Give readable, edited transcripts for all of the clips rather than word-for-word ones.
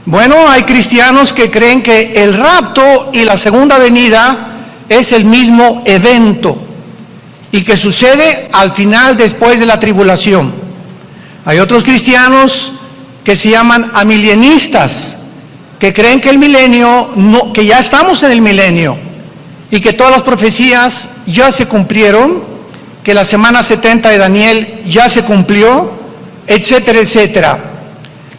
Bueno, hay cristianos que creen que el rapto y la segunda venida es el mismo evento y que sucede al final después de la tribulación. Hay otros cristianos que se llaman amilienistas, que creen que el milenio, que ya estamos en el milenio y que todas las profecías ya se cumplieron, que la semana 70 de Daniel ya se cumplió, etcétera, etcétera.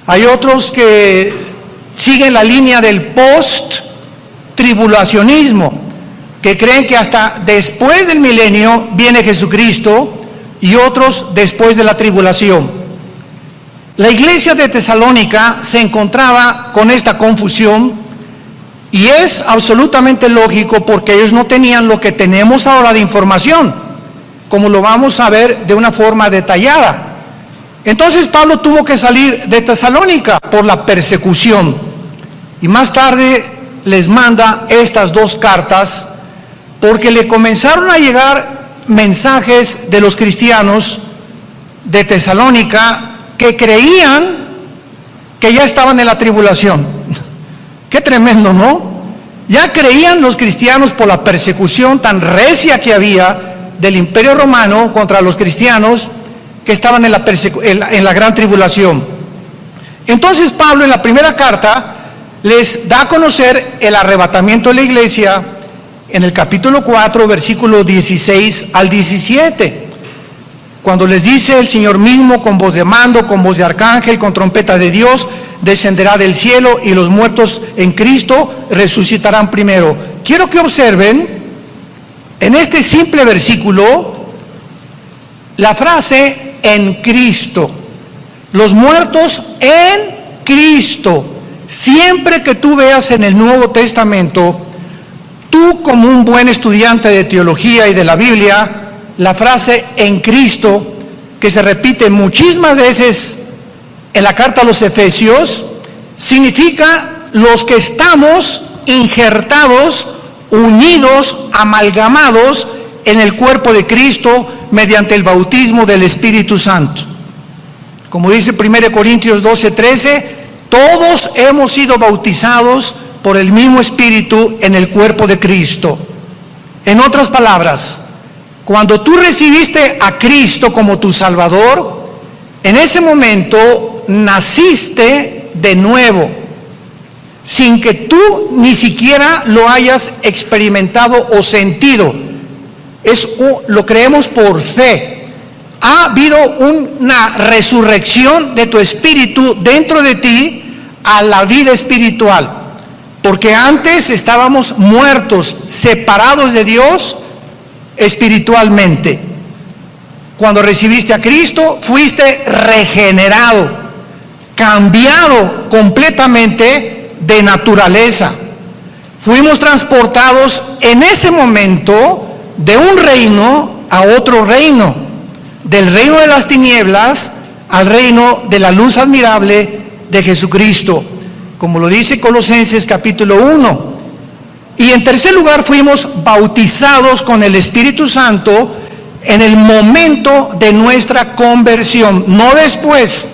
Hay otros que siguen la línea del post-tribulacionismo, que creen que hasta después del milenio viene Jesucristo, y otros después de la tribulación. La iglesia de Tesalónica se encontraba con esta confusión, y es absolutamente lógico porque ellos no tenían lo que tenemos ahora de información, como lo vamos a ver de una forma detallada. Entonces Pablo tuvo que salir de Tesalónica por la persecución, y más tarde les manda estas dos cartas porque le comenzaron a llegar mensajes de los cristianos de Tesalónica que creían que ya estaban en la tribulación. Qué tremendo, ¿no? Ya creían los cristianos por la persecución tan recia que había del Imperio Romano contra los cristianos que estaban en la gran tribulación. Entonces Pablo en la primera carta les da a conocer el arrebatamiento de la iglesia en el capítulo 4, versículo 16 al 17, cuando les dice: el Señor mismo, con voz de mando, con voz de arcángel, con trompeta de Dios, descenderá del cielo, y los muertos en Cristo resucitarán primero. Quiero que observen en este simple versículo la frase en Cristo. Los muertos en Cristo. Siempre que tú veas en el Nuevo Testamento, tú como un buen estudiante de teología y de la Biblia, la frase en Cristo, que se repite muchísimas veces en la carta a los Efesios, significa los que estamos injertados, unidos, amalgamados en el cuerpo de Cristo mediante el bautismo del Espíritu Santo. Como dice 1 Corintios 12:13, todos hemos sido bautizados por el mismo Espíritu en el cuerpo de Cristo. En otras palabras, cuando tú recibiste a Cristo como tu Salvador, en ese momento naciste de nuevo, sin que tú ni siquiera lo hayas experimentado o sentido. Lo creemos por fe. Ha habido una resurrección de tu espíritu dentro de ti a la vida espiritual, porque antes estábamos muertos, separados de Dios espiritualmente. Cuando recibiste a Cristo, fuiste regenerado, cambiado completamente de naturaleza. Fuimos transportados en ese momento de un reino a otro reino, del reino de las tinieblas al reino de la luz admirable de Jesucristo, como lo dice Colosenses capítulo 1. Y en tercer lugar, fuimos bautizados con el Espíritu Santo en el momento de nuestra conversión, no después,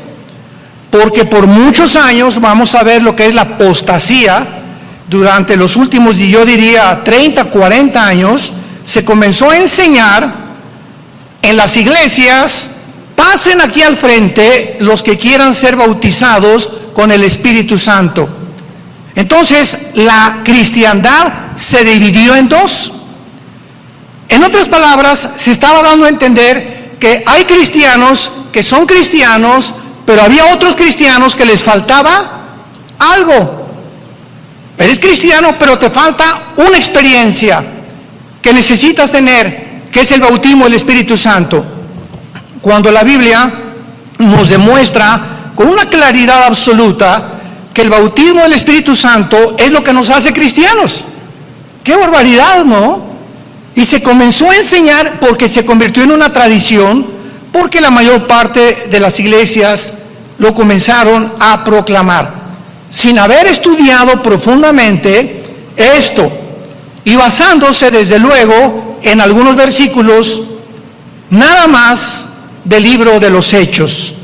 porque por muchos años vamos a ver lo que es la apostasía. Durante los últimos, yo diría 30, 40 años, se comenzó a enseñar en las iglesias: pasen aquí al frente los que quieran ser bautizados con el Espíritu Santo. Entonces la cristiandad se dividió en dos. En otras palabras, se estaba dando a entender que hay cristianos que son cristianos, pero había otros cristianos que les faltaba algo. Eres cristiano, pero te falta una experiencia que necesitas tener, que es el bautismo del Espíritu Santo. Cuando la Biblia nos demuestra con una claridad absoluta que el bautismo del Espíritu Santo es lo que nos hace cristianos. ¡Qué barbaridad!, ¿no? Y se comenzó a enseñar porque se convirtió en una tradición, porque la mayor parte de las iglesias lo comenzaron a proclamar, sin haber estudiado profundamente esto, y basándose desde luego en algunos versículos nada más del libro de los Hechos,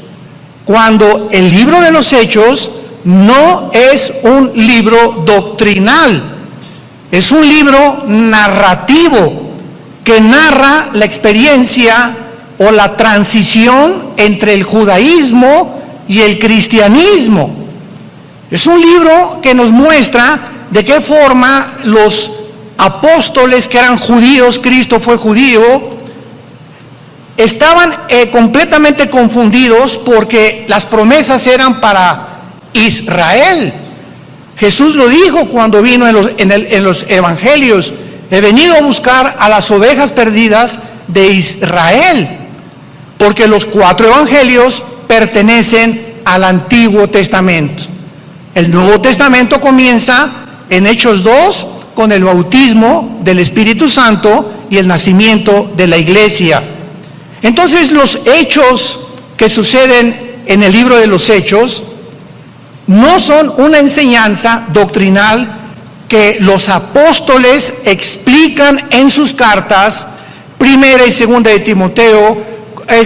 cuando el libro de los Hechos no es un libro doctrinal, es un libro narrativo que narra la experiencia o la transición entre el judaísmo y el cristianismo. Es un libro que nos muestra de qué forma los apóstoles que eran judíos, Cristo fue judío, estaban completamente confundidos porque las promesas eran para Israel. Jesús lo dijo cuando vino en los evangelios: he venido a buscar a las ovejas perdidas de Israel, porque los 4 evangelios pertenecen al Antiguo Testamento. El Nuevo Testamento comienza en Hechos 2 con el bautismo del Espíritu Santo y el nacimiento de la iglesia. Entonces, los hechos que suceden en el libro de los Hechos no son una enseñanza doctrinal que los apóstoles explican en sus cartas, primera y segunda de Timoteo,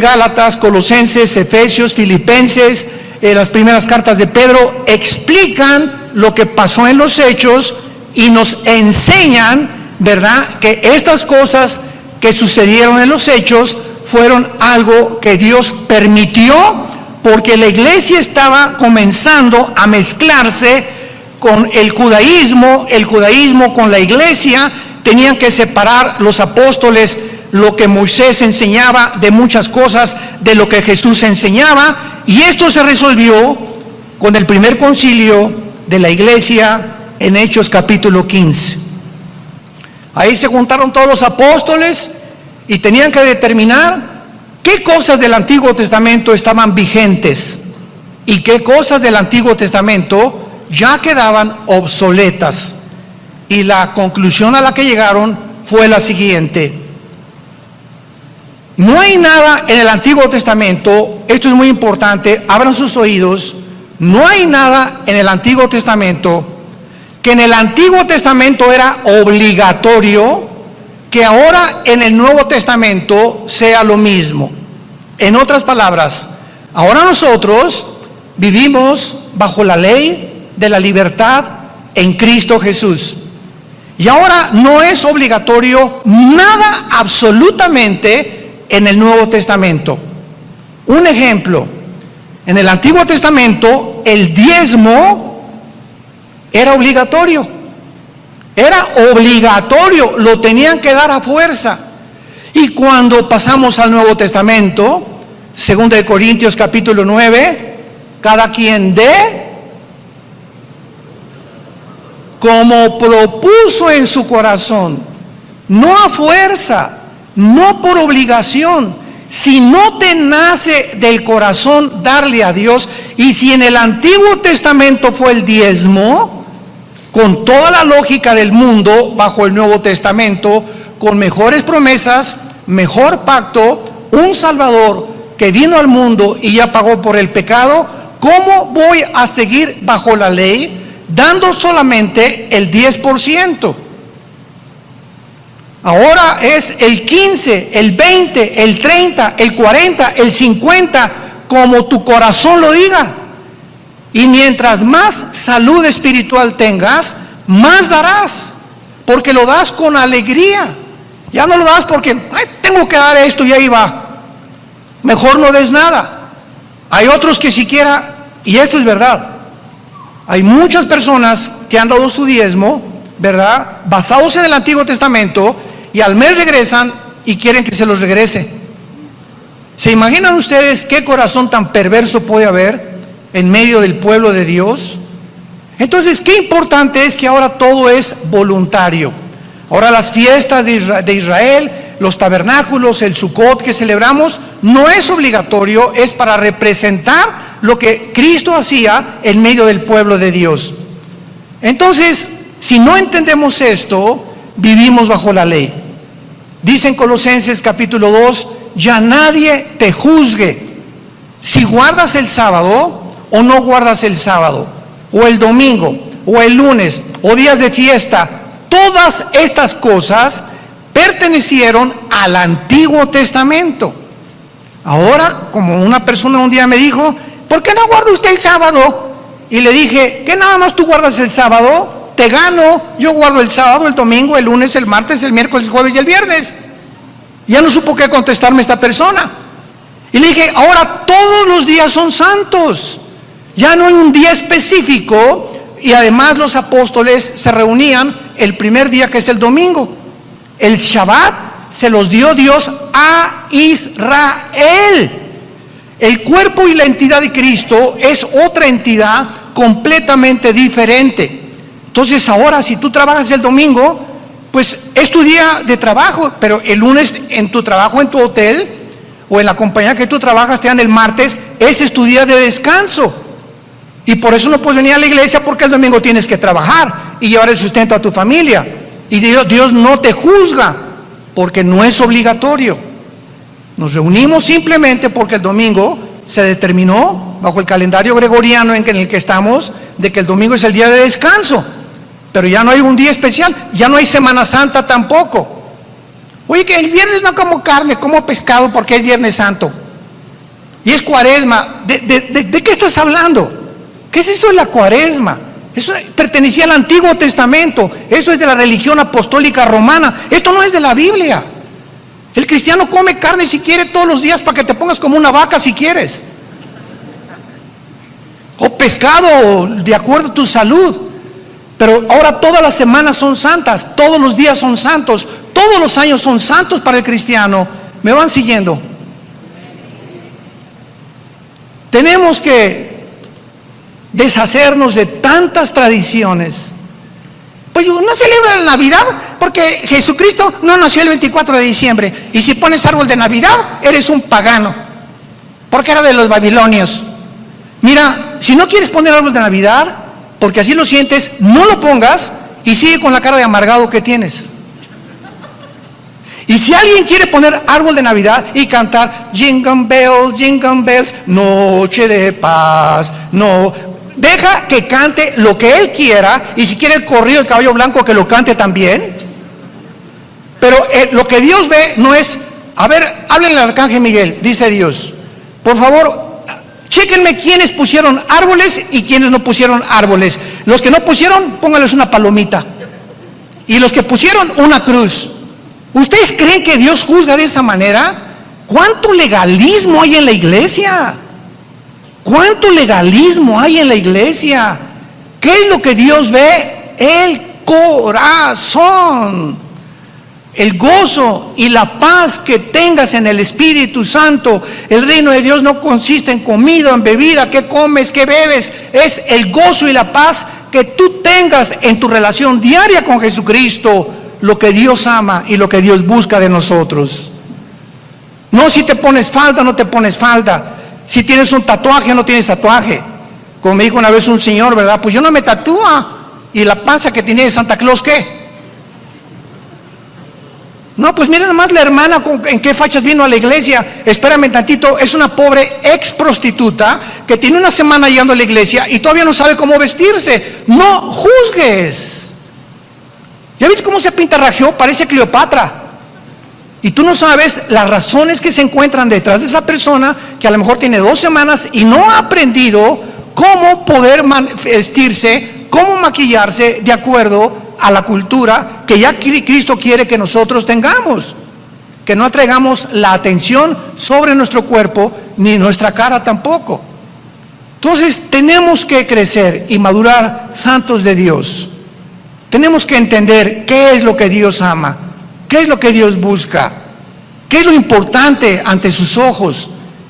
Gálatas, Colosenses, Efesios, Filipenses, las primeras cartas de Pedro, explican lo que pasó en los hechos y nos enseñan, ¿verdad?, que estas cosas que sucedieron en los hechos fueron algo que Dios permitió porque la iglesia estaba comenzando a mezclarse con el judaísmo con la iglesia. Tenían que separar los apóstoles lo que Moisés enseñaba de muchas cosas de lo que Jesús enseñaba, y esto se resolvió con el primer concilio de la iglesia en Hechos capítulo 15. Ahí se juntaron todos los apóstoles y tenían que determinar qué cosas del Antiguo Testamento estaban vigentes y qué cosas del Antiguo Testamento ya quedaban obsoletas. Y la conclusión a la que llegaron fue la siguiente: no hay nada en el Antiguo Testamento, esto es muy importante, abran sus oídos, no hay nada en el Antiguo Testamento que en el Antiguo Testamento era obligatorio, que ahora en el Nuevo Testamento sea lo mismo. En otras palabras, ahora nosotros vivimos bajo la ley de la libertad en Cristo Jesús. Y ahora no es obligatorio nada absolutamente en el Nuevo Testamento. Un ejemplo: en el Antiguo Testamento el diezmo era obligatorio, lo tenían que dar a fuerza. Y cuando pasamos al Nuevo Testamento, 2 de Corintios capítulo 9, cada quien dé como propuso en su corazón, no a fuerza, no por obligación. Si no te nace del corazón darle a Dios, y si en el Antiguo Testamento fue el diezmo, con toda la lógica del mundo, bajo el Nuevo Testamento, con mejores promesas, mejor pacto, un Salvador que vino al mundo y ya pagó por el pecado, ¿cómo voy a seguir bajo la ley dando solamente el 10%? Ahora es el 15, el 20, el 30, el 40, el 50, como tu corazón lo diga. Y mientras más salud espiritual tengas, más darás, porque lo das con alegría. Ya no lo das porque tengo que dar esto y ahí va. Mejor no des nada. Hay otros que siquiera, y esto es verdad, hay muchas personas que han dado su diezmo, ¿verdad?, basados en el Antiguo Testamento, y al mes regresan y quieren que se los regrese. ¿Se imaginan ustedes qué corazón tan perverso puede haber en medio del pueblo de Dios? Entonces, qué importante es que ahora todo es voluntario. Ahora las fiestas de Israel, los tabernáculos, el Sukkot que celebramos, no es obligatorio, es para representar lo que Cristo hacía en medio del pueblo de Dios. Entonces, si no entendemos esto, vivimos bajo la ley. Dice en Colosenses capítulo 2, ya nadie te juzgue si guardas el sábado o no guardas el sábado, o el domingo, o el lunes, o días de fiesta. Todas estas cosas pertenecieron al Antiguo Testamento. Ahora, como una persona un día me dijo, ¿por qué no guarda usted el sábado? y le dije, ¿qué nada más tú guardas el sábado? Te gano, yo guardo el sábado, el domingo, el lunes, el martes, el miércoles, el jueves y el viernes. Ya no supo qué contestarme esta persona. Y le dije, ahora todos los días son santos. Ya no hay un día específico, y además los apóstoles se reunían el primer día, que es el domingo. El Shabbat se los dio Dios a Israel. El cuerpo y la entidad de Cristo es otra entidad completamente diferente. Entonces ahora, si tú trabajas el domingo, pues es tu día de trabajo, pero el lunes en tu trabajo, en tu hotel o en la compañía que tú trabajas, te dan el martes, ese es tu día de descanso. Y por eso no puedes venir a la iglesia, porque el domingo tienes que trabajar y llevar el sustento a tu familia. Y Dios no te juzga, porque no es obligatorio. Nos reunimos simplemente porque el domingo se determinó, bajo el calendario gregoriano en el que estamos, de que el domingo es el día de descanso. Pero ya no hay un día especial, ya no hay Semana Santa tampoco. Oye, que el viernes no como carne, como pescado porque es Viernes Santo. Y es Cuaresma. ¿De qué estás hablando? ¿Qué es eso de la Cuaresma? Eso pertenecía al Antiguo Testamento. Eso es de la religión apostólica romana. Esto no es de la Biblia. El cristiano come carne si quiere todos los días, para que te pongas como una vaca si quieres. O pescado, de acuerdo a tu salud. Pero ahora todas las semanas son santas, todos los días son santos, todos los años son santos para el cristiano. ¿Me van siguiendo? Tenemos que deshacernos de tantas tradiciones. Pues no celebra la Navidad porque Jesucristo no nació el 24 de diciembre. Y si pones árbol de Navidad, eres un pagano, porque era de los babilonios. Mira, si no quieres poner árbol de Navidad, porque así lo sientes, no lo pongas y sigue con la cara de amargado que tienes. Y si alguien quiere poner árbol de Navidad y cantar jingle bells, noche de paz, no, deja que cante lo que él quiera, y si quiere el corrido del caballo blanco, que lo cante también. Pero lo que Dios ve no es, a ver, háblenle al arcángel Miguel, dice Dios, por favor, chéquenme quiénes pusieron árboles y quiénes no pusieron árboles. Los que no pusieron, pónganles una palomita. Y los que pusieron, una cruz. ¿Ustedes creen que Dios juzga de esa manera? ¿Cuánto legalismo hay en la iglesia? ¿Cuánto legalismo hay en la iglesia? ¿Qué es lo que Dios ve? El corazón. El gozo y la paz que tengas en el Espíritu Santo. El reino de Dios no consiste en comida, en bebida, qué comes, qué bebes. Es el gozo y la paz que tú tengas en tu relación diaria con Jesucristo, lo que Dios ama y lo que Dios busca de nosotros. No si te pones falda, no te pones falda. Si tienes un tatuaje o no tienes tatuaje. Como me dijo una vez un señor, ¿verdad? Pues yo no me tatúa. ¿Y la panza que tiene de Santa Claus qué? No, pues miren nomás la hermana en qué fachas vino a la iglesia. Espérame tantito, es una pobre ex prostituta que tiene una semana llegando a la iglesia y todavía no sabe cómo vestirse. No juzgues. ¿Ya viste cómo se pintarrajeó? Parece Cleopatra. Y tú no sabes las razones que se encuentran detrás de esa persona, que a lo mejor tiene 2 semanas y no ha aprendido cómo poder vestirse, cómo maquillarse de acuerdo a la cultura que ya Cristo quiere que nosotros tengamos. Que no atraigamos la atención sobre nuestro cuerpo, ni nuestra cara tampoco. Entonces tenemos que crecer y madurar santos de Dios. Tenemos que entender qué es lo que Dios ama, qué es lo que Dios busca, qué es lo importante ante sus ojos,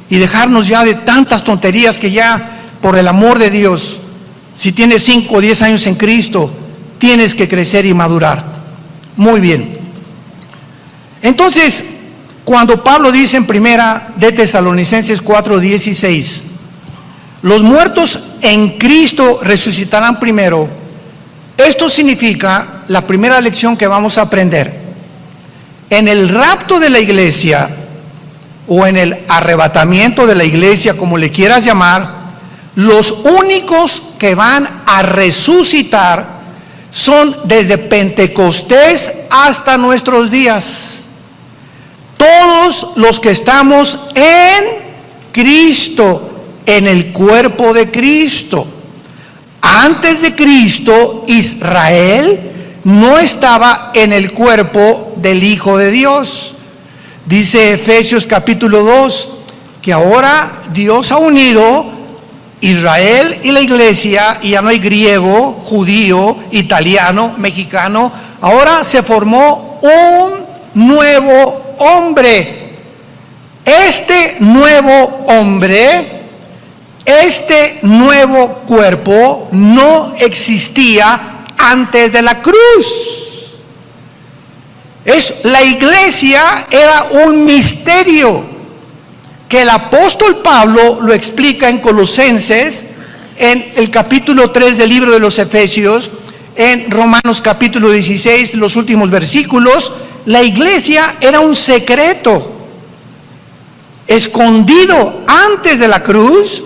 y dejarnos ya de tantas tonterías que ya, por el amor de Dios, si tienes 5 o 10 años en Cristo, tienes que crecer y madurar. Muy bien. Entonces, cuando Pablo dice en primera de Tesalonicenses 4:16, los muertos en Cristo resucitarán primero, esto significa la primera lección que vamos a aprender. En el rapto de la iglesia, o en el arrebatamiento de la iglesia, como le quieras llamar, los únicos que van a resucitar son desde Pentecostés hasta nuestros días. Todos los que estamos en Cristo, en el cuerpo de Cristo. Antes de Cristo, Israel no estaba en el cuerpo del Hijo de Dios. Dice Efesios capítulo 2, que ahora Dios ha unido Israel y la iglesia, y ya no hay griego, judío, italiano, mexicano. Ahora se formó un nuevo hombre. Este nuevo hombre, este nuevo cuerpo no existía antes de la cruz. La iglesia era un misterio que el apóstol Pablo lo explica en Colosenses, en el capítulo 3 del libro de los Efesios, en Romanos capítulo 16, los últimos versículos. La iglesia era un secreto escondido antes de la cruz,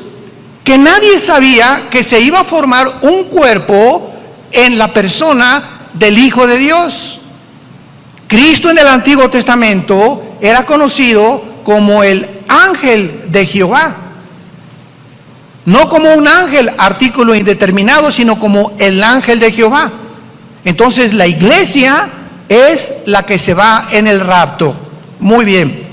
que nadie sabía que se iba a formar un cuerpo en la persona del Hijo de Dios. Cristo en el Antiguo Testamento era conocido como el ángel de Jehová, no como un ángel, artículo indeterminado, sino como el ángel de Jehová. Entonces la iglesia es la que se va en el rapto. Muy bien,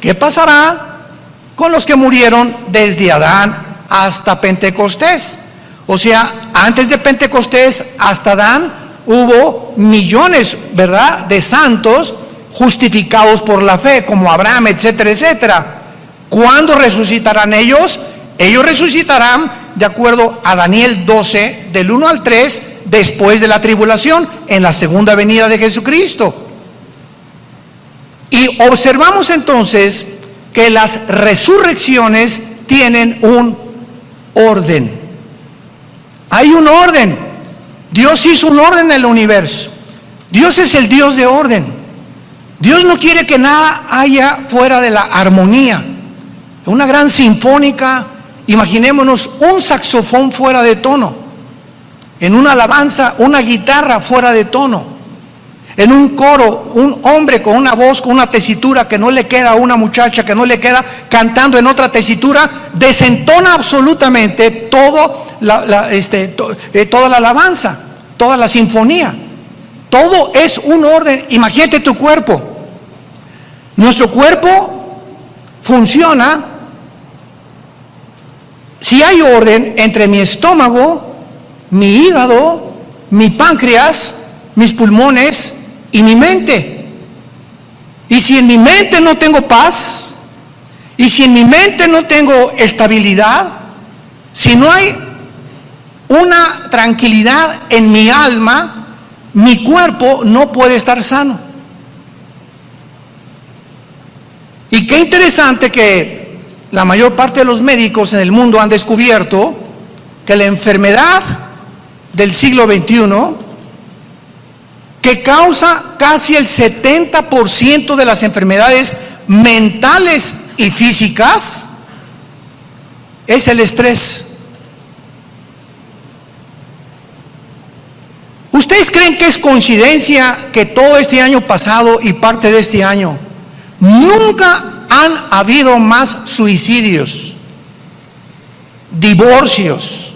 ¿qué pasará con los que murieron desde Adán hasta Pentecostés? O sea, antes de Pentecostés hasta Adán hubo millones, ¿verdad?, de santos justificados por la fe, como Abraham, etcétera, etcétera. ¿Cuándo resucitarán ellos? Ellos resucitarán de acuerdo a Daniel 12, del 1 al 3, después de la tribulación, en la segunda venida de Jesucristo. Y observamos entonces que las resurrecciones tienen un orden. Hay un orden. Dios hizo un orden en el universo. Dios es el Dios de orden. Dios no quiere que nada haya fuera de la armonía. Una gran sinfónica, imaginémonos un saxofón fuera de tono. En una alabanza, una guitarra fuera de tono. En un coro, un hombre con una voz, con una tesitura que no le queda a una muchacha, que no le queda, cantando en otra tesitura, desentona absolutamente toda la alabanza, toda la sinfonía. Todo es un orden. Imagínate tu cuerpo. Nuestro cuerpo funciona si hay orden entre mi estómago, mi hígado, mi páncreas, mis pulmones y mi mente. Y si en mi mente no tengo paz, y si en mi mente no tengo estabilidad, si no hay una tranquilidad en mi alma, mi cuerpo no puede estar sano. Y qué interesante que la mayor parte de los médicos en el mundo han descubierto que la enfermedad del siglo XXI, que causa casi el 70% de las enfermedades mentales y físicas, es el estrés. ¿Ustedes creen que es coincidencia que todo este año pasado y parte de este año nunca han habido más suicidios, divorcios,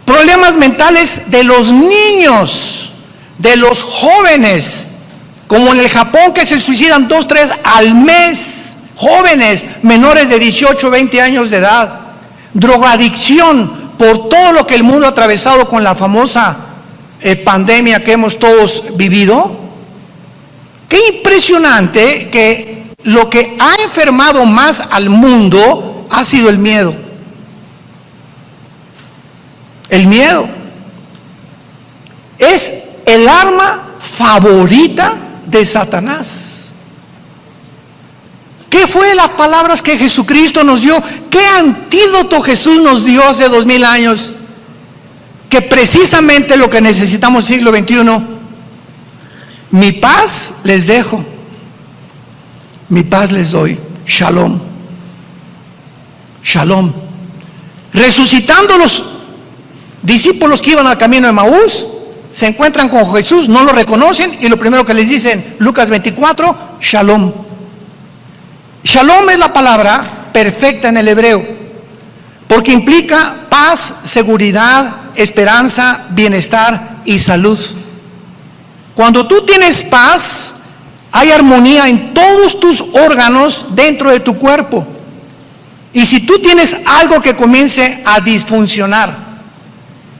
problemas mentales de los niños, de los jóvenes, como en el Japón, que se suicidan 2, 3 al mes, jóvenes menores de 18, 20 años de edad, drogadicción, por todo lo que el mundo ha atravesado con la famosa pandemia que hemos todos vivido? Qué impresionante que lo que ha enfermado más al mundo ha sido el miedo. El miedo es el arma favorita de Satanás. ¿Qué fue las palabras que Jesucristo nos dio? ¿Qué antídoto Jesús nos dio hace 2000 años? Que precisamente lo que necesitamos en el siglo XXI, mi paz les dejo, mi paz les doy. Shalom. Shalom. Resucitando los discípulos que iban al camino de Maús, se encuentran con Jesús, no lo reconocen, y lo primero que les dicen, Lucas 24, Shalom. Shalom es la palabra perfecta en el hebreo, porque implica paz, seguridad, esperanza, bienestar y salud. Cuando tú tienes paz, hay armonía en todos tus órganos dentro de tu cuerpo. Y si tú tienes algo que comience a disfuncionar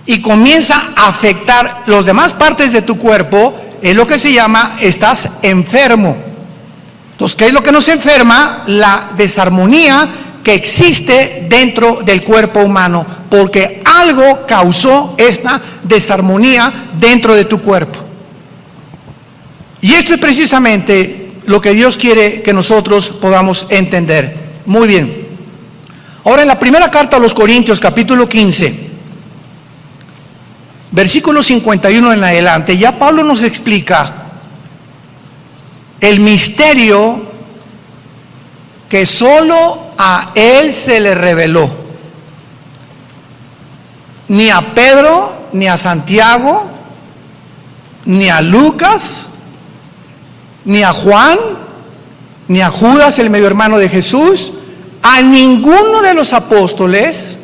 y comienza a afectar las demás partes de tu cuerpo, es lo que se llama, estás enfermo. Entonces, ¿qué es lo que nos enferma? La desarmonía que existe dentro del cuerpo humano, porque algo causó esta desarmonía dentro de tu cuerpo. Y esto es precisamente lo que Dios quiere que nosotros podamos entender. Muy bien. Ahora, en la primera carta a los Corintios, capítulo 15, versículo 51 en adelante, ya Pablo nos explica el misterio que solo a él se le reveló. Ni a Pedro, ni a Santiago, ni a Lucas, ni a Juan, ni a Judas, el medio hermano de Jesús, a ninguno de los apóstoles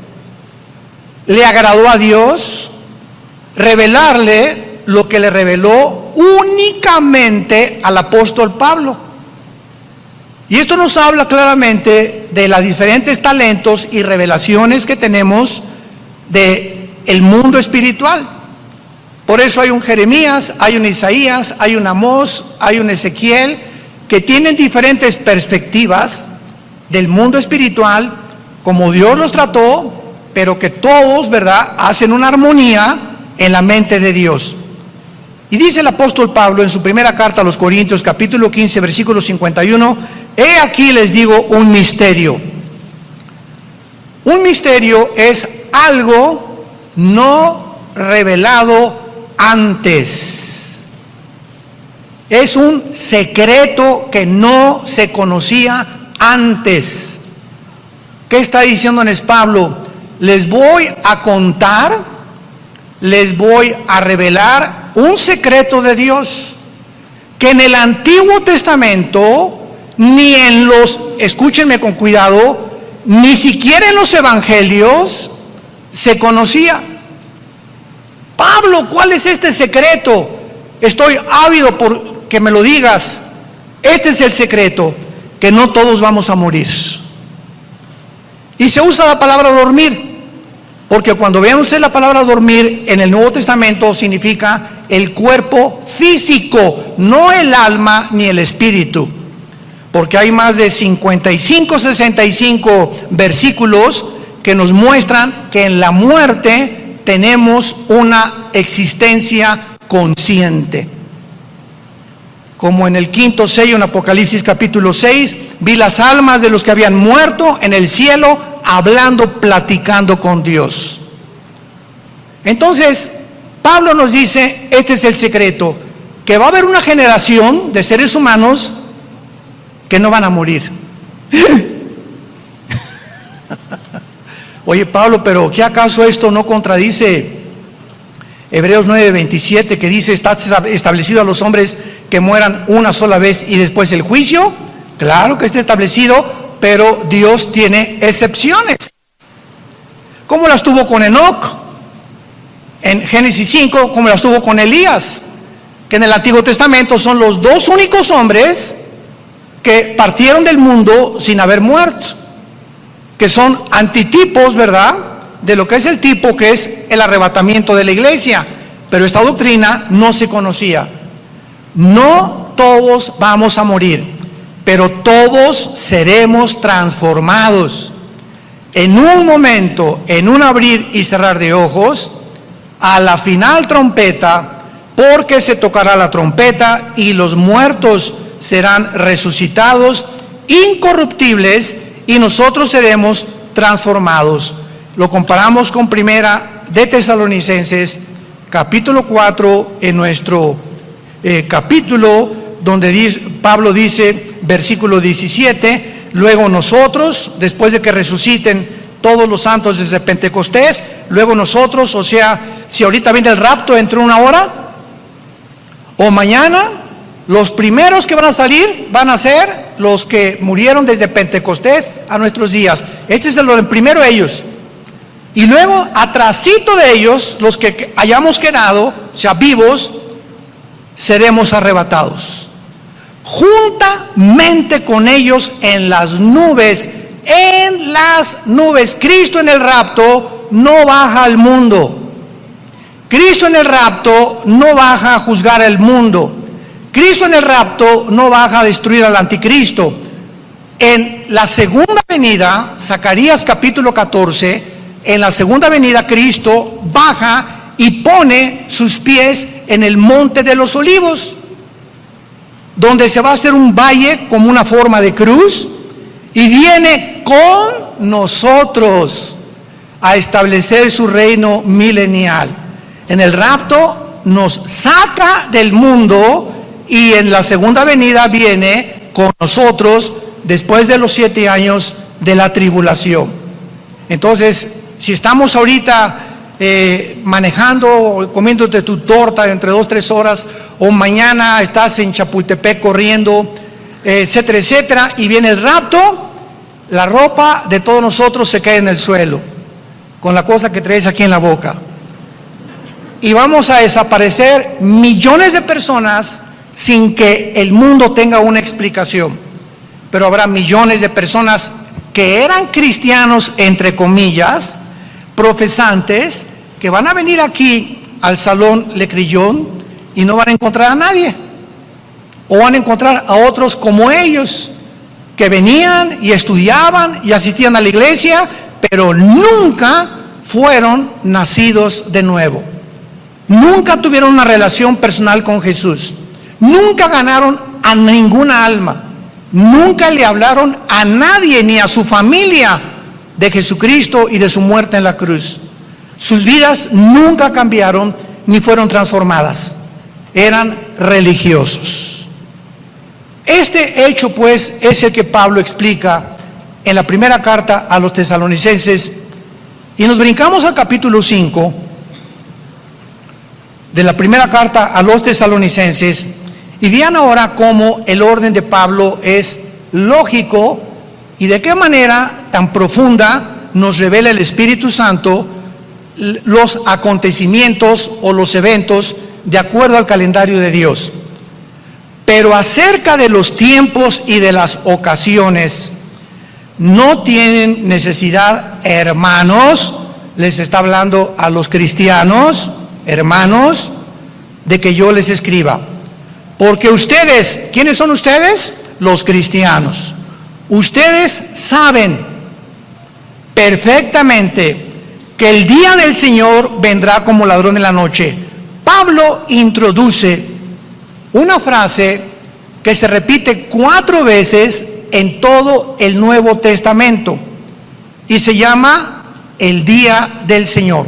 le agradó a Dios revelarle lo que le reveló únicamente al apóstol Pablo. Y esto nos habla claramente de los diferentes talentos y revelaciones que tenemos del mundo espiritual. Por eso hay un Jeremías, hay un Isaías, hay un Amós, hay un Ezequiel, que tienen diferentes perspectivas del mundo espiritual, como Dios los trató, pero que todos, ¿verdad?, hacen una armonía en la mente de Dios. Y dice el apóstol Pablo en su primera carta a los Corintios, capítulo 15, versículo 51, he aquí les digo un misterio. Un misterio es algo no revelado antes. Es un secreto que no se conocía antes. ¿Qué está diciéndoles Pablo? Les voy a contar, les voy a revelar un secreto de Dios que en el Antiguo Testamento ni en los, escúchenme con cuidado, ni siquiera en los evangelios se conocía. Pablo, ¿cuál es este secreto? Estoy ávido por que me lo digas. Este es el secreto, que no todos vamos a morir. Y se usa la palabra dormir, porque cuando vean ustedes la palabra dormir en el Nuevo Testamento significa el cuerpo físico, no el alma ni el espíritu, porque hay más de 55, 65 versículos que nos muestran que en la muerte tenemos una existencia consciente. Como en el quinto sello en Apocalipsis capítulo 6, vi las almas de los que habían muerto en el cielo hablando, platicando con Dios. Entonces, Pablo nos dice, este es el secreto, que va a haber una generación de seres humanos que no van a morir. Oye, Pablo, pero ¿qué acaso esto no contradice Hebreos 9:27, que dice, está establecido a los hombres que mueran una sola vez y después el juicio? Claro que está establecido, pero Dios tiene excepciones. ¿Cómo las tuvo con Enoc en Génesis 5? ¿Cómo las tuvo con Elías? Que en el Antiguo Testamento son los dos únicos hombres que partieron del mundo sin haber muerto, que son antitipos, ¿verdad?, de lo que es el tipo que es el arrebatamiento de la iglesia. Pero esta doctrina no se conocía. No todos vamos a morir, pero todos seremos transformados en un momento, en un abrir y cerrar de ojos, a la final trompeta, porque se tocará la trompeta y los muertos serán resucitados incorruptibles y nosotros seremos transformados. Lo comparamos con Primera de Tesalonicenses, capítulo 4, en nuestro capítulo, donde Pablo dice, versículo 17, luego nosotros, después de que resuciten todos los santos desde Pentecostés, luego nosotros, o sea, si ahorita viene el rapto entre una hora, o mañana, los primeros que van a salir van a ser los que murieron desde Pentecostés a nuestros días. Este es el primero ellos. Y luego, atrasito de ellos, los que hayamos quedado, o sea, vivos, seremos arrebatados, juntamente con ellos en las nubes. En las nubes. Cristo en el rapto no baja al mundo. Cristo en el rapto no baja a juzgar al mundo. Cristo en el rapto no baja a destruir al anticristo. En la segunda venida, Zacarías capítulo 14, en la segunda venida Cristo baja y pone sus pies en el monte de los olivos, donde se va a hacer un valle como una forma de cruz, y viene con nosotros a establecer su reino milenial. En el rapto nos saca del mundo y en la segunda venida viene con nosotros después de los 7 años de la tribulación. Entonces, si estamos ahorita manejando o comiéndote tu torta entre 2-3 horas, o mañana estás en Chapultepec corriendo, etcétera, etcétera, y viene el rapto, la ropa de todos nosotros se cae en el suelo, con la cosa que traes aquí en la boca. Y vamos a desaparecer millones de personas sin que el mundo tenga una explicación. Pero habrá millones de personas que eran cristianos, entre comillas, profesantes, que van a venir aquí al Salón Le Crillon y no van a encontrar a nadie. O van a encontrar a otros como ellos, que venían y estudiaban y asistían a la iglesia, pero nunca fueron nacidos de nuevo. Nunca tuvieron una relación personal con Jesús. Nunca ganaron a ninguna alma. Nunca le hablaron a nadie, ni a su familia, de Jesucristo y de su muerte en la cruz. Sus vidas nunca cambiaron ni fueron transformadas. Eran religiosos. Este hecho, pues, es el que Pablo explica en la primera carta a los tesalonicenses. Y nos brincamos al capítulo 5 de la primera carta a los tesalonicenses. Y vean ahora cómo el orden de Pablo es lógico y de qué manera tan profunda nos revela el Espíritu Santo los acontecimientos o los eventos de acuerdo al calendario de Dios. Pero acerca de los tiempos y de las ocasiones, no tienen necesidad, hermanos, les está hablando a los cristianos, hermanos, de que yo les escriba. Porque ustedes, ¿quiénes son ustedes? Los cristianos. Ustedes saben perfectamente que el día del Señor vendrá como ladrón en la noche. Pablo introduce una frase que se repite 4 veces en todo el Nuevo Testamento y se llama el día del Señor.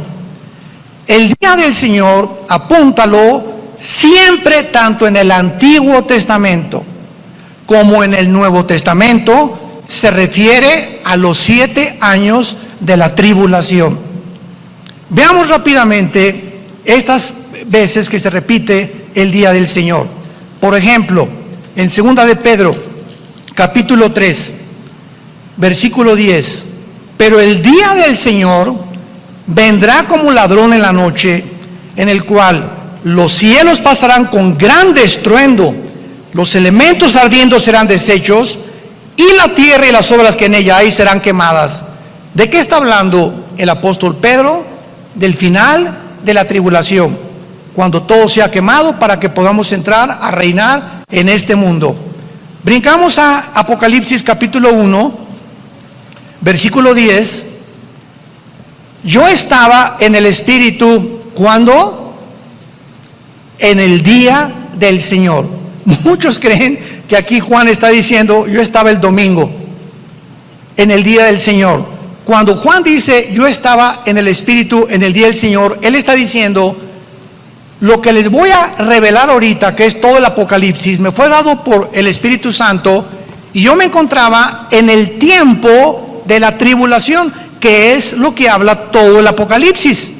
El día del Señor, apúntalo, siempre tanto en el Antiguo Testamento como en el Nuevo Testamento se refiere a los 7 años de la tribulación. Veamos rápidamente estas veces que se repite el día del Señor. Por ejemplo, en 2 de Pedro, capítulo 3, versículo 10. Pero el día del Señor vendrá como ladrón en la noche, en el cual los cielos pasarán con gran estruendo, los elementos ardiendo serán deshechos, y la tierra y las obras que en ella hay serán quemadas. ¿De qué está hablando el apóstol Pedro? Del final de la tribulación, cuando todo sea quemado para que podamos entrar a reinar en este mundo. Brincamos a Apocalipsis capítulo 1, versículo 10. Yo estaba en el Espíritu, ¿cuándo? En el día del Señor. Muchos creen que aquí Juan está diciendo, yo estaba el domingo, en el día del Señor. Cuando Juan dice, yo estaba en el Espíritu en el día del Señor, él está diciendo, lo que les voy a revelar ahorita, que es todo el Apocalipsis, me fue dado por el Espíritu Santo, y yo me encontraba en el tiempo de la tribulación, que es lo que habla todo el Apocalipsis.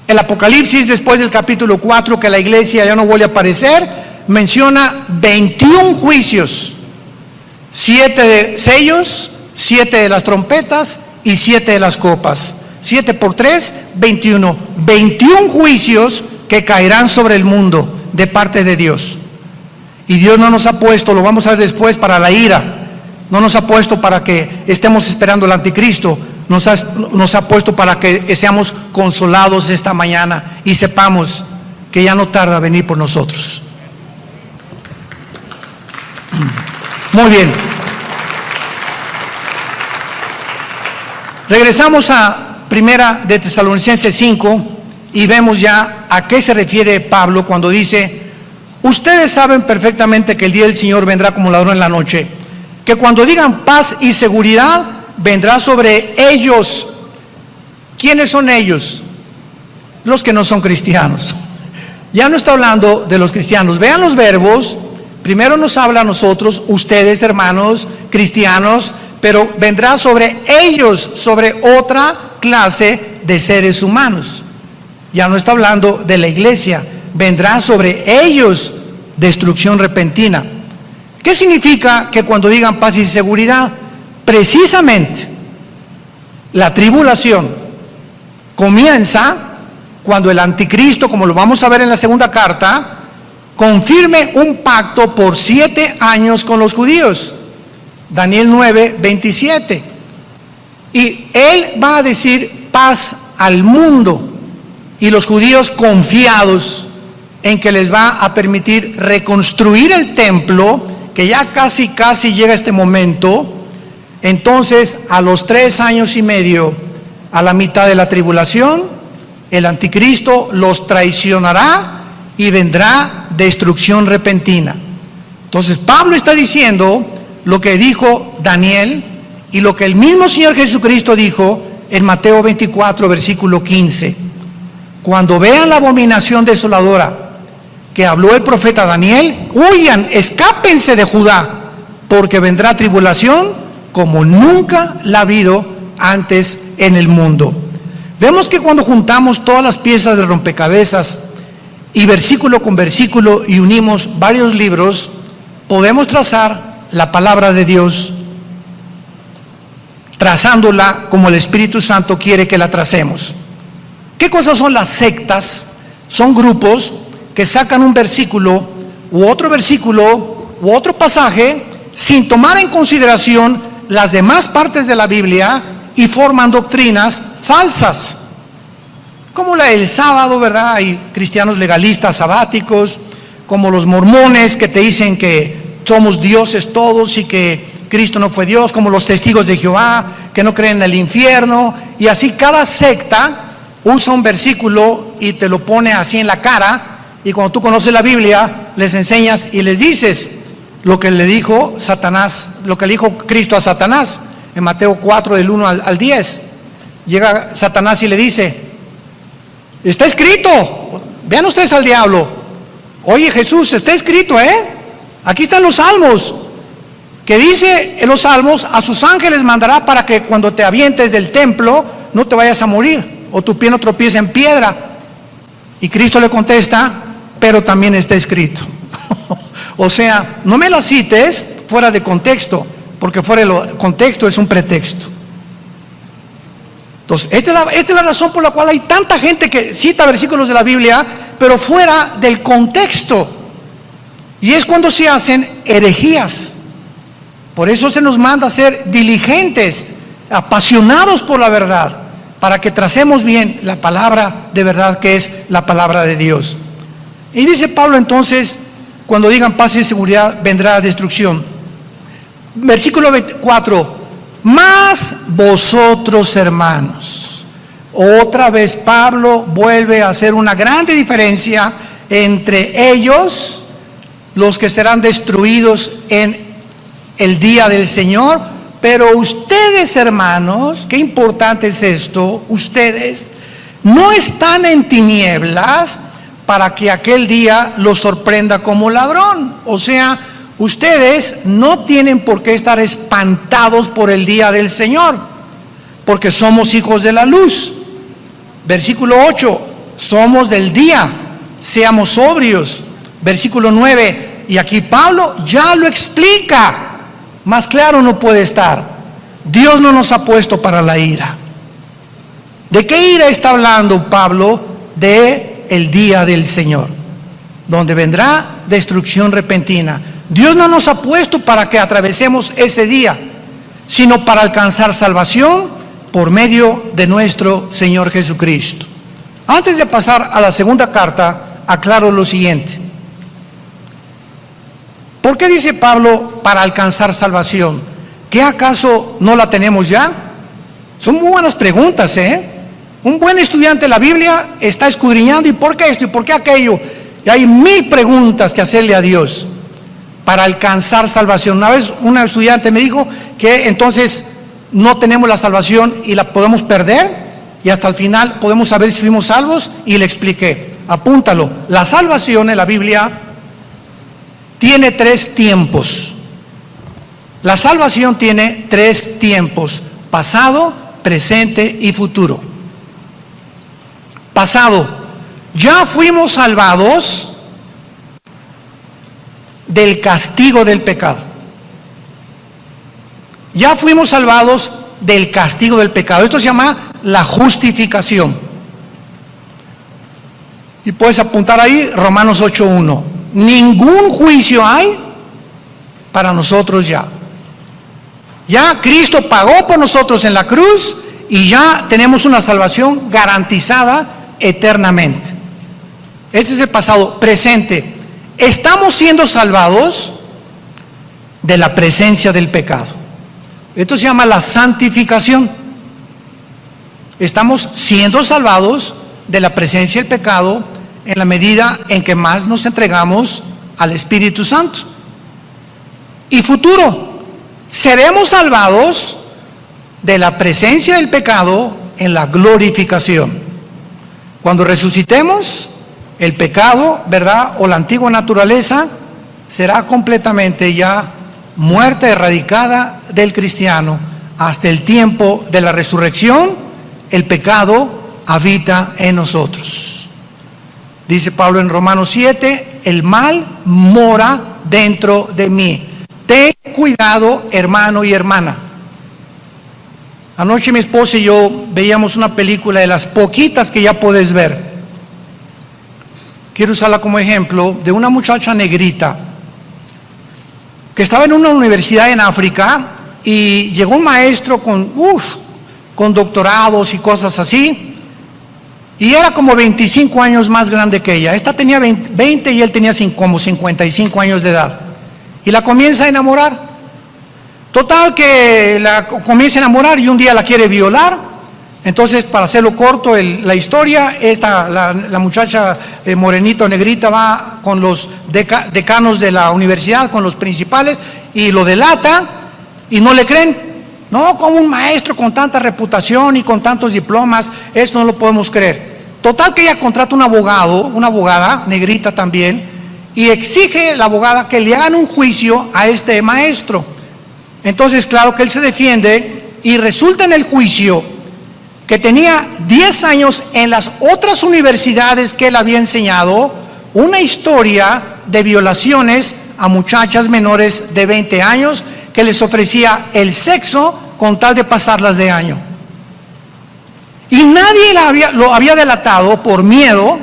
El Apocalipsis, después del capítulo 4, que la iglesia ya no vuelve a aparecer, menciona 21 juicios, 7 de sellos, 7 de las trompetas y 7 de las copas. 7 por 3, 21. 21 juicios que caerán sobre el mundo de parte de Dios. Y Dios no nos ha puesto, lo vamos a ver después, para la ira. No nos ha puesto para que estemos esperando al anticristo. Nos ha puesto para que seamos consolados esta mañana y sepamos que ya no tarda venir por nosotros. Muy bien. Regresamos a Primera de Tesalonicenses 5 y vemos ya a qué se refiere Pablo cuando dice: ustedes saben perfectamente que el día del Señor vendrá como ladrón en la noche, que cuando digan paz y seguridad, vendrá sobre ellos. ¿Quiénes son ellos? Los que no son cristianos. Ya no está hablando de los cristianos. Vean los verbos. Primero nos habla a nosotros, ustedes hermanos cristianos, pero vendrá sobre ellos, sobre otra clase de seres humanos. Ya no está hablando de la iglesia. Vendrá sobre ellos destrucción repentina. ¿Qué significa que cuando digan paz y seguridad? Precisamente la tribulación comienza cuando el anticristo, como lo vamos a ver en la segunda carta, confirme un pacto por 7 años con los judíos. Daniel 9, 27. Y él va a decir paz al mundo, y los judíos confiados en que les va a permitir reconstruir el templo, que ya casi llega este momento. Entonces, a los 3 años y medio, a la mitad de la tribulación, el anticristo los traicionará y vendrá destrucción repentina. Entonces, Pablo está diciendo lo que dijo Daniel y lo que el mismo Señor Jesucristo dijo en Mateo 24, versículo 15. Cuando vean la abominación desoladora que habló el profeta Daniel, huyan, escápense de Judá, porque vendrá tribulación como nunca la ha habido antes en el mundo. Vemos que cuando juntamos todas las piezas del rompecabezas y versículo con versículo y unimos varios libros, podemos trazar la palabra de Dios, trazándola como el Espíritu Santo quiere que la tracemos. ¿Qué cosas son las sectas? Son grupos que sacan un versículo u otro pasaje sin tomar en consideración las demás partes de la Biblia y forman doctrinas falsas, como la del sábado, ¿verdad? Hay cristianos legalistas sabáticos, como los mormones que te dicen que somos dioses todos y que Cristo no fue Dios, como los testigos de Jehová que no creen en el infierno, y así cada secta usa un versículo y te lo pone así en la cara. Y cuando tú conoces la Biblia, les enseñas y les dices lo que le dijo Satanás, lo que le dijo Cristo a Satanás en Mateo 4 del 1 al 10. Llega Satanás y le dice: está escrito, vean ustedes al diablo, oye Jesús, está escrito, aquí están los salmos, que dice en los salmos: a sus ángeles mandará para que cuando te avientes del templo no te vayas a morir, o tu pie no tropiece en piedra. Y Cristo le contesta: pero también está escrito. O sea, no me la cites fuera de contexto, porque fuera de contexto es un pretexto. Entonces, esta es la razón por la cual hay tanta gente que cita versículos de la Biblia, pero fuera del contexto. Y es cuando se hacen herejías. Por eso se nos manda a ser diligentes, apasionados por la verdad, para que tracemos bien la palabra de verdad, que es la palabra de Dios. Y dice Pablo entonces, cuando digan paz y seguridad, vendrá destrucción. Versículo 24: mas vosotros, hermanos. Otra vez Pablo vuelve a hacer una grande diferencia entre ellos, los que serán destruidos en el día del Señor, pero ustedes, hermanos, qué importante es esto, ustedes no están en tinieblas para que aquel día los sorprenda como ladrón. O sea, ustedes no tienen por qué estar espantados por el día del Señor, porque somos hijos de la luz. Versículo 8, somos del día, seamos sobrios. Versículo 9, y aquí Pablo ya lo explica, más claro no puede estar. Dios no nos ha puesto para la ira. ¿De qué ira está hablando Pablo? De el día del Señor, donde vendrá destrucción repentina. Dios no nos ha puesto para que atravesemos ese día, sino para alcanzar salvación por medio de nuestro Señor Jesucristo. Antes de pasar a la segunda carta, aclaro lo siguiente. ¿Por qué dice Pablo para alcanzar salvación? ¿Qué acaso no la tenemos ya? Son muy buenas preguntas, ¿eh? Un buen estudiante de la Biblia está escudriñando, ¿y por qué esto? ¿Y por qué aquello? Y hay 1000 preguntas que hacerle a Dios para alcanzar salvación. Una vez una estudiante me dijo que entonces no tenemos la salvación y la podemos perder, y hasta el final podemos saber si fuimos salvos, y le expliqué, apúntalo, la salvación en la Biblia tiene 3 tiempos. La salvación tiene 3 tiempos: pasado, presente y futuro. Pasado, ya fuimos salvados del castigo del pecado. Ya fuimos salvados del castigo del pecado. Esto se llama la justificación. Y puedes apuntar ahí Romanos 8:1. Ningún juicio hay para nosotros ya. Ya Cristo pagó por nosotros en la cruz y ya tenemos una salvación garantizada eternamente. Ese es el pasado. Presente, estamos siendo salvados de la presencia del pecado. Esto se llama la santificación. Estamos siendo salvados de la presencia del pecado en la medida en que más nos entregamos al Espíritu Santo. Y futuro, seremos salvados de la presencia del pecado en la glorificación. Cuando resucitemos, el pecado, ¿verdad?, o la antigua naturaleza será completamente ya muerta, erradicada del cristiano. Hasta el tiempo de la resurrección, el pecado habita en nosotros. Dice Pablo en Romanos 7, el mal mora dentro de mí. Ten cuidado, hermano y hermana. Anoche mi esposa y yo veíamos una película de las poquitas que ya puedes ver. Quiero usarla como ejemplo de una muchacha negrita que estaba en una universidad en África y llegó un maestro con doctorados y cosas así, y era como 25 años más grande que ella. Esta tenía 20 y él tenía como 55 años de edad, y la comienza a enamorar. Total que la comienza a enamorar y un día la quiere violar. Entonces, para hacerlo corto la historia, la muchacha morenita o negrita va con los decanos de la universidad, con los principales, y lo delata y no le creen. No, como un maestro con tanta reputación y con tantos diplomas, esto no lo podemos creer. Total que ella contrata un abogado, una abogada negrita también, y exige la abogada que le hagan un juicio a este maestro. Entonces, claro que él se defiende y resulta en el juicio que tenía 10 años en las otras universidades que él había enseñado una historia de violaciones a muchachas menores de 20 años que les ofrecía el sexo con tal de pasarlas de año. Y nadie lo había delatado por miedo,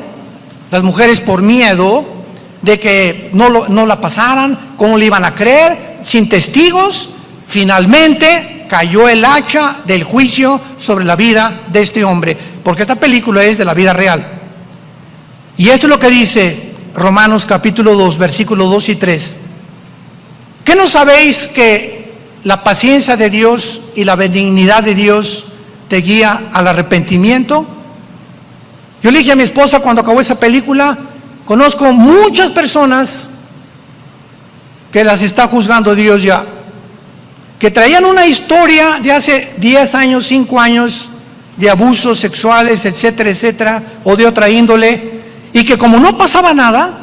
las mujeres por miedo de que no la pasaran, cómo le iban a creer, sin testigos. Finalmente cayó el hacha del juicio sobre la vida de este hombre, porque esta película es de la vida real. Y esto es lo que dice Romanos capítulo 2, versículos 2 y 3. ¿Qué no sabéis que la paciencia de Dios y la benignidad de Dios te guía al arrepentimiento? Yo le dije a mi esposa cuando acabó esa película, conozco muchas personas que las está juzgando Dios ya, que traían una historia de hace 10 años, 5 años, de abusos sexuales, etcétera, etcétera, o de otra índole, y que como no pasaba nada,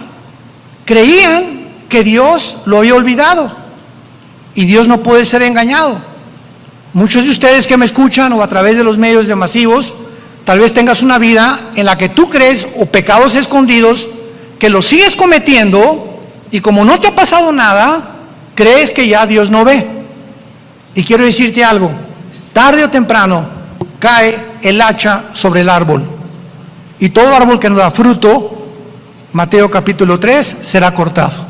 creían que Dios lo había olvidado, y Dios no puede ser engañado. Muchos de ustedes que me escuchan o a través de los medios de masivos, tal vez tengas una vida en la que tú crees, o pecados escondidos, que los sigues cometiendo, y como no te ha pasado nada, crees que ya Dios no ve. Y quiero decirte algo, tarde o temprano cae el hacha sobre el árbol. Y todo árbol que no da fruto, Mateo capítulo 3, será cortado.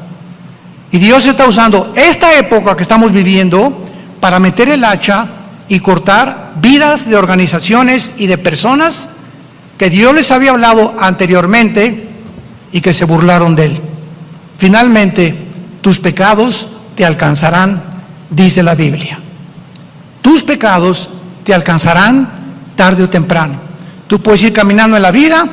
Y Dios está usando esta época que estamos viviendo para meter el hacha y cortar vidas de organizaciones y de personas que Dios les había hablado anteriormente y que se burlaron de Él. Finalmente, tus pecados te alcanzarán, dice la Biblia. Tus pecados te alcanzarán tarde o temprano. Tú puedes ir caminando en la vida,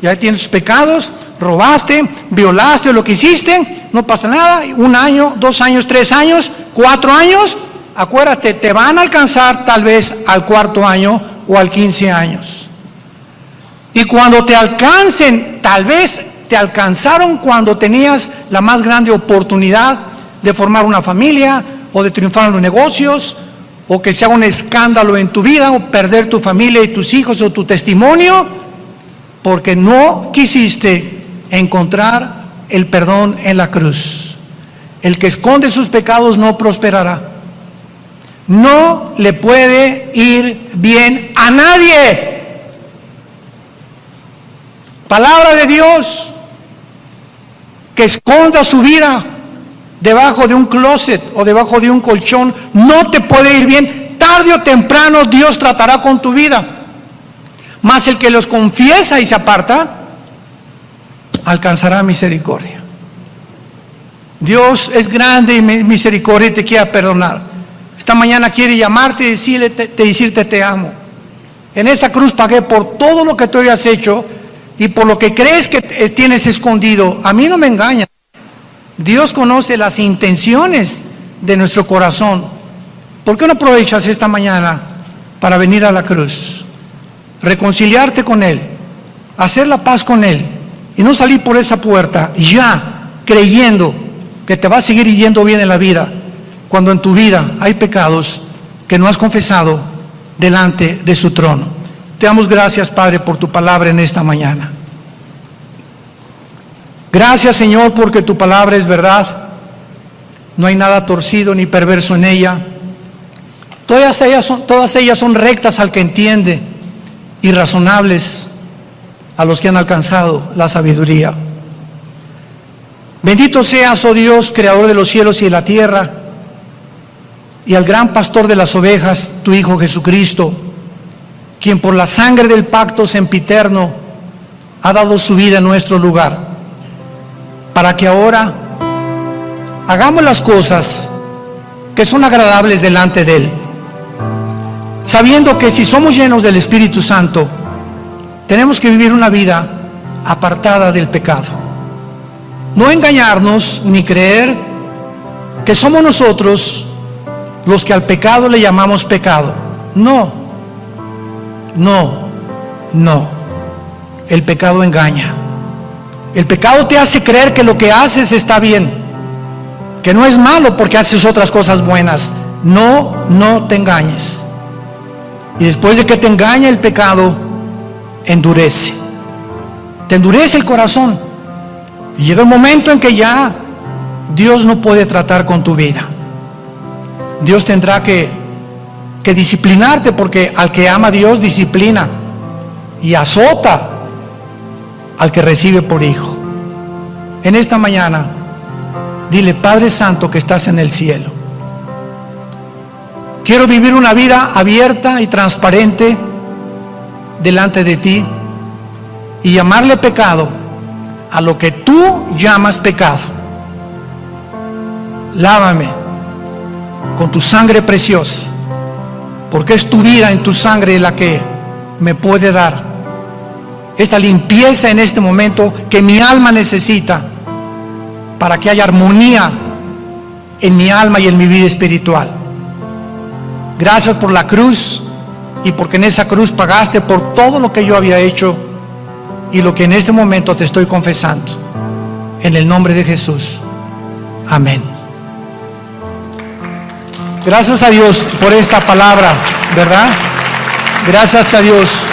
ya tienes tus pecados, robaste, violaste o lo que hiciste, no pasa nada, 1 año, 2 años, 3 años, 4 años, acuérdate, te van a alcanzar tal vez al 4.º año o al 15 años. Y cuando te alcancen, tal vez te alcanzaron cuando tenías la más grande oportunidad de formar una familia o de triunfar en los negocios, o que se haga un escándalo en tu vida, o perder tu familia y tus hijos o tu testimonio, porque no quisiste encontrar el perdón en la cruz. El que esconde sus pecados no prosperará. No le puede ir bien a nadie. Palabra de Dios, que esconda su vida debajo de un closet o debajo de un colchón, no te puede ir bien. Tarde o temprano Dios tratará con tu vida. Mas el que los confiesa y se aparta, alcanzará misericordia. Dios es grande y misericordia y te quiere perdonar. Esta mañana quiere llamarte y decirte te amo. En esa cruz pagué por todo lo que tú habías hecho y por lo que crees que tienes escondido. A mí no me engaña. Dios conoce las intenciones de nuestro corazón. ¿Por qué no aprovechas esta mañana para venir a la cruz? Reconciliarte con Él, hacer la paz con Él y no salir por esa puerta ya creyendo que te va a seguir yendo bien en la vida, cuando en tu vida hay pecados que no has confesado delante de su trono. Te damos gracias, Padre, por tu palabra en esta mañana. Gracias, Señor, porque tu palabra es verdad. No hay nada torcido ni perverso en ella. Todas ellas son rectas al que entiende y razonables a los que han alcanzado la sabiduría. Bendito seas, oh Dios, creador de los cielos y de la tierra, y al gran pastor de las ovejas, tu Hijo Jesucristo, quien por la sangre del pacto sempiterno ha dado su vida en nuestro lugar, para que ahora hagamos las cosas que son agradables delante de Él, sabiendo que si somos llenos del Espíritu Santo, tenemos que vivir una vida apartada del pecado. No engañarnos ni creer que somos nosotros los que al pecado le llamamos pecado. No. El pecado engaña. El pecado te hace creer que lo que haces está bien, que no es malo porque haces otras cosas buenas. No te engañes. Y después de que te engaña el pecado, endurece. Te endurece el corazón. Y llega un momento en que ya Dios no puede tratar con tu vida. Dios tendrá que disciplinarte, porque al que ama a Dios disciplina y azota al que recibe por hijo. En esta mañana, dile: Padre Santo que estás en el cielo, quiero vivir una vida abierta y transparente delante de ti y llamarle pecado a lo que tú llamas pecado. Lávame con tu sangre preciosa, porque es tu vida en tu sangre la que me puede dar esta limpieza en este momento que mi alma necesita, para que haya armonía en mi alma y en mi vida espiritual. Gracias por la cruz, y porque en esa cruz pagaste por todo lo que yo había hecho y lo que en este momento te estoy confesando. En el nombre de Jesús. Amén. Gracias a Dios por esta palabra, ¿verdad? Gracias a Dios.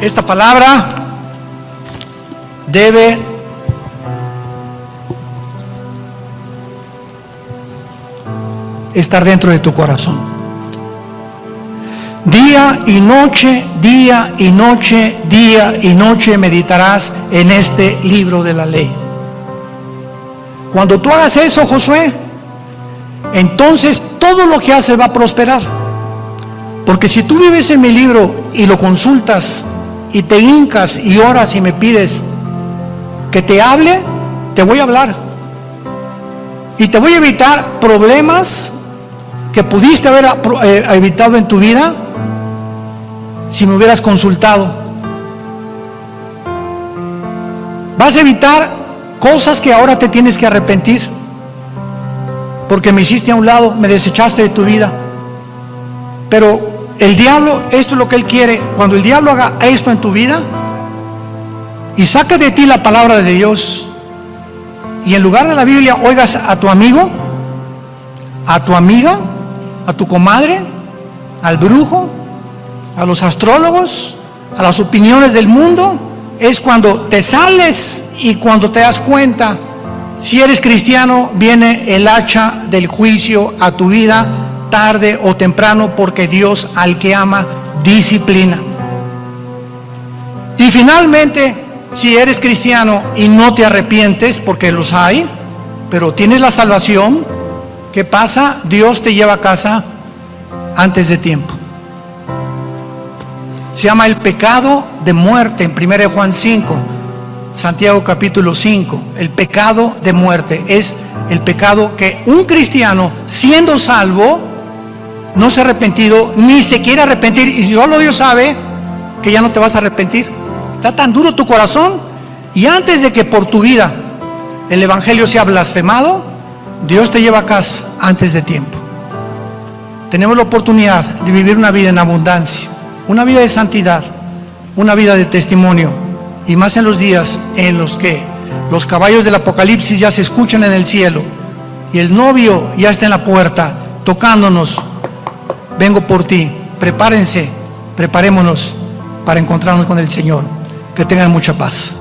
Esta palabra debe estar dentro de tu corazón. Día y noche, día y noche, día y noche meditarás en este libro de la ley. Cuando tú hagas eso, Josué, entonces todo lo que haces va a prosperar. Porque si tú vives en mi libro y lo consultas y te hincas y oras y me pides que te hable, te voy a hablar. Y te voy a evitar problemas que pudiste haber evitado en tu vida si me hubieras consultado. Vas a evitar cosas que ahora te tienes que arrepentir, porque me hiciste a un lado, me desechaste de tu vida. Pero el diablo, esto es lo que él quiere. Cuando el diablo haga esto en tu vida y saca de ti la palabra de Dios, y en lugar de la Biblia oigas a tu amigo, a tu amiga, a tu comadre, al brujo, a los astrólogos, a las opiniones del mundo, es cuando te sales y cuando te das cuenta. Si eres cristiano, viene el hacha del juicio a tu vida tarde o temprano, porque Dios al que ama disciplina. Y finalmente, si eres cristiano y no te arrepientes, porque los hay, pero tienes la salvación, ¿qué pasa? Dios te lleva a casa antes de tiempo. Se llama el pecado de muerte en 1 Juan 5, Santiago capítulo 5. El pecado de muerte es el pecado que un cristiano, siendo salvo, no se ha arrepentido, ni se quiere arrepentir, y solo Dios sabe que ya no te vas a arrepentir. Está tan duro tu corazón, y antes de que por tu vida el evangelio sea blasfemado, Dios te lleva a casa antes de tiempo. Tenemos la oportunidad de vivir una vida en abundancia, una vida de santidad, una vida de testimonio, y más en los días en los que los caballos del Apocalipsis ya se escuchan en el cielo y el novio ya está en la puerta tocándonos. Vengo por ti. Prepárense, preparémonos para encontrarnos con el Señor. Que tengan mucha paz.